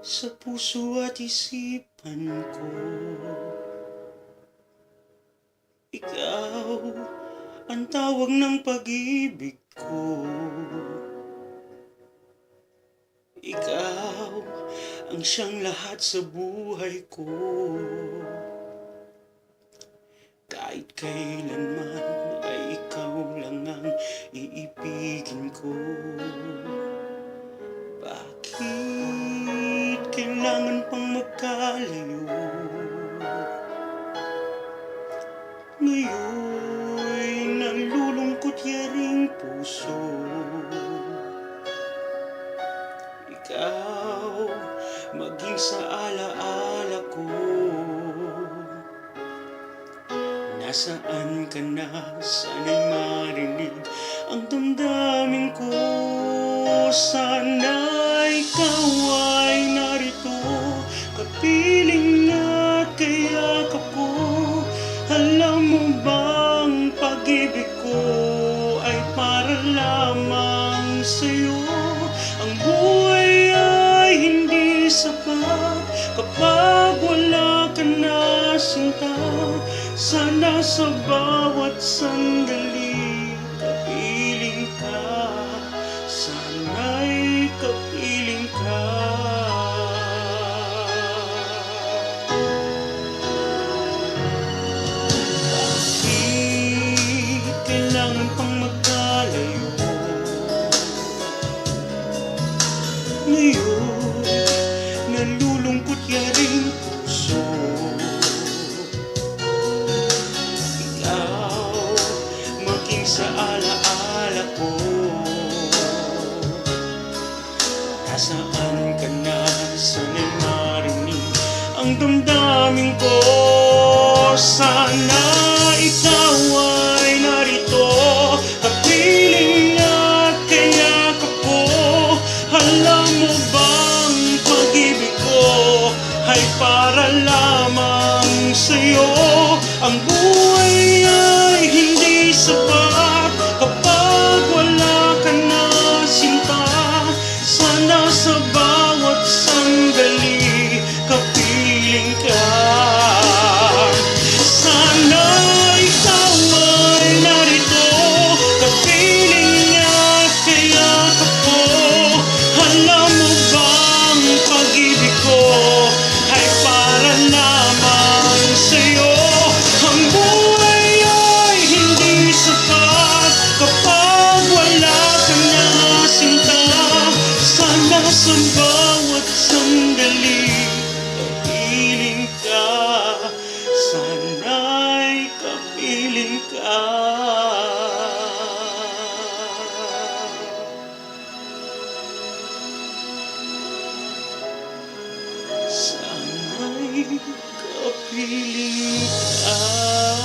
sa puso at isipan ko. Ikaw ang tawag ng pag-ibig ko. Ikaw ang siyang lahat sa buhay ko. Kahit kailanman ay ikaw lang ang iibigin ko. Bakit kailangan pang magkalayo? Ngayon'y nalulungkot yaring puso. Ikaw maging sa alaala ko. Nasaan ka na? Sana'y marinig ang damdamin ko. Sana ikaw ay narito, kapiling at kayakap ko. Alam mo bang pag-ibig ko ay para lamang sa'yo? Ang buhay ay hindi sapat kapag wala ka na, sinta. Sana sa bawat sandali kapiling ka. Sana'y kapiling ka. Bakit kailangan pang magkalayo? Ngayon nalulungkot yaring puso. Sa alaala ko, nasaan ka na? Sana'y marinig ang damdamin ko. Sana ikaw ay narito, kapiling at kayakap ko. Alam mo bang pag-ibig ko ay para lamang sa'yo? Ang buhay ay hindi sapat kapag wala ka na, sinta. Sana sa bawat sandali kapiling ka. Sana ikaw ay narito, kapiling at kayakap ko. Alam mo bang pag-ibig ko ay para lamang sa'yo? Ang buhay ay hindi sapat kapag wala ka na, sinta. Sana sa bawat sandali kapiling ka. Sana'y kapiling ka. Sana'y kapiling ka.